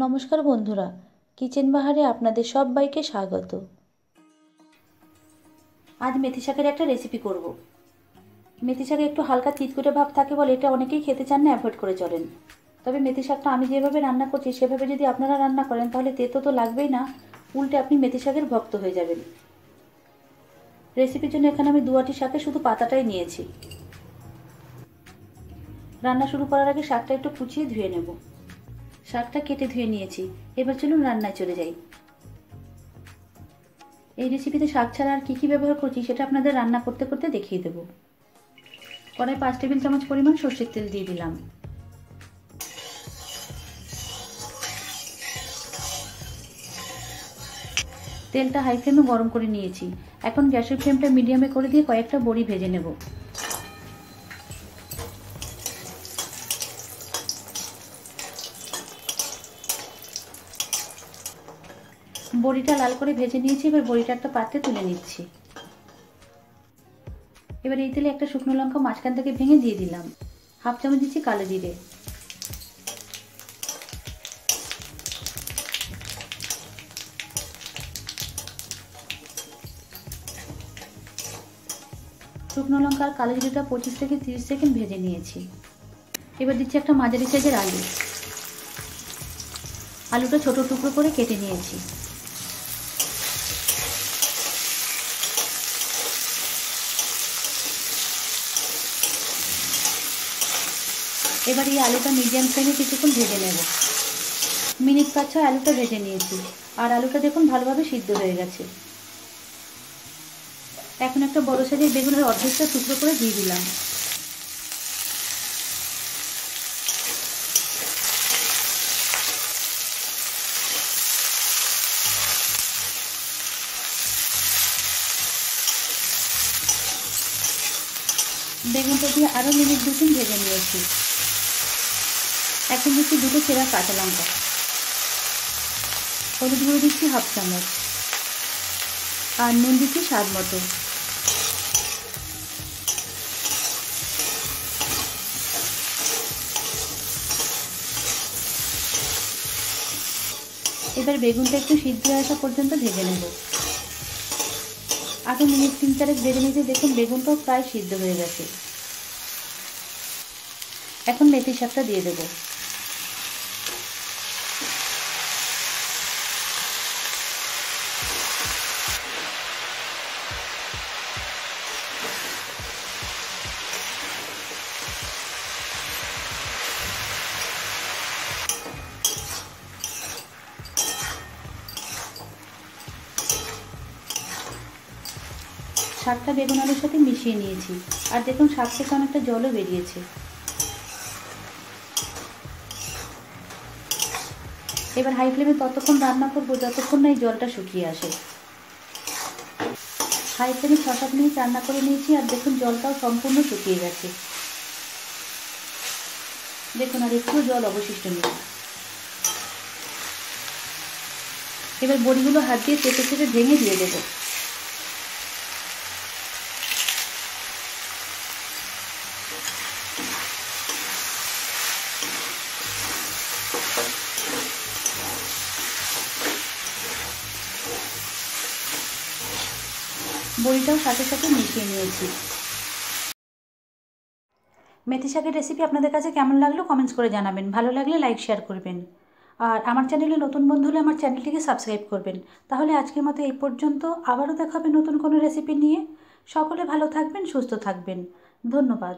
নমস্কার বন্ধুরা, কিচেন বাহারে আপনাদের সবাইকে স্বাগত। আজ মেথি শাকের একটা রেসিপি করব। মেথি শাকে একটু হালকা তিতকুটে ভাব থাকে বলে এটা অনেকেই খেতে চান না, অ্যাভয়েড করে চলেন। তবে মেথি শাকটা আমি যেভাবে রান্না করছি সেভাবে যদি আপনারা রান্না করেন তাহলে তেতো তো লাগবেই না, উল্টে আপনি মেথি শাকের ভক্ত হয়ে যাবেন। রেসিপির জন্য এখানে আমি 2 আঁটি শাকের শুধু পাতাটাই নিয়েছি। রান্না শুরু করার আগে শাকটা একটু কুচিয়ে ধুয়ে নেব। শাকটা কেটে ধুয়ে নিয়েছি, এবার চলুন রান্নায় চলে যাই। এই রেসিপিতে শাক ছাড়া আর কী ব্যবহার করছি সেটা আপনাদের রান্না করতে করতে দেখিয়ে দেব। কড়াই 5 টেবিল চামচ পরিমাণ সর্ষের তেল দিয়ে দিলাম। তেলটা হাই ফ্লেমে গরম করে নিয়েছি। এখন গ্যাসের ফ্লেমটা মিডিয়ামে করে দিয়ে কয়েকটা বড়ি ভেজে নেব। বড়িটা লাল করে ভেজে নিয়েছি, এবার বড়িটা একটা পাত্রে তুলে নিচ্ছি। এবার এই তেলে একটা শুকনো লঙ্কা মাঝখান থেকে ভেঙে দিয়ে দিলাম। হাফ চামচ দিচ্ছি কালো জিরে। শুকনো লঙ্কা আর কালো জিরেটা 25 থেকে 30 সেকেন্ড ভেজে নিয়েছি। এবার দিচ্ছি একটা মাঝারি সাইজের আলু। আলুটা ছোট টুকরো করে কেটে নিয়েছি। এবার এই আলুটা মিডিয়াম ফ্লেমে কিছুক্ষণ ভেজে নেব। মিনিট 5-6 আলুটা ভেজে নিয়েছি, আর আলুটা দেখুন ভালোভাবে সিদ্ধ হয়ে গেছে। এখন একটা বড় সাইজের বেগুনের অর্ধেকটা টুকরো করে দিয়ে দিলাম। বেগুনটা দিয়ে আরও মিনিট 2-3 ভেজে নিয়েছি। এখন দিচ্ছি 2টো চেরা কাঁচা লঙ্কা। হলুদ গুঁড়ো দিচ্ছি হাফ চামচ, আর নুন দিচ্ছি স্বাদ মতো। এবার বেগুনটা একটু সিদ্ধ হয়ে আসা পর্যন্ত ভেজে নেব। আরও মিনিট 3-4 ভেজে নিতে দেখুন বেগুনটাও প্রায় সিদ্ধ হয়ে গেছে। এখন মেথি শাকটা দিয়ে দেব। শাকটা বেগুন আলুর সাথে মিশিয়ে নিয়েছি, আর দেখুন শাক থেকে অনেকটা জলও বেরিয়েছে। এবার হাই ফ্লেমে ততক্ষণ রান্না করবো যতক্ষণ না এই জলটা শুকিয়ে আসে। হাই ফ্লেমে 6-7 মিনিট রান্না করে নিয়েছি, আর দেখুন জলটাও সম্পূর্ণ শুকিয়ে গেছে। দেখুন আর একটু জল অবশিষ্ট নেই। এবার বড়িগুলো হাত দিয়ে চেপে চেপে ভেঙে দিয়ে দেবো। বড়িটাও সাথে সাথে মিশিয়ে নিয়েছি। মেথি শাকের রেসিপি আপনাদের কাছে কেমন লাগলো কমেন্টস করে জানাবেন। ভালো লাগলে লাইক শেয়ার করবেন, আর আমার চ্যানেলে নতুন বন্ধু হলে আমার চ্যানেলটিকে সাবস্ক্রাইব করবেন। তাহলে আজকের মতো এই পর্যন্ত, আবারও দেখা হবে নতুন কোনো রেসিপি নিয়ে। সকলে ভালো থাকবেন, সুস্থ থাকবেন। ধন্যবাদ।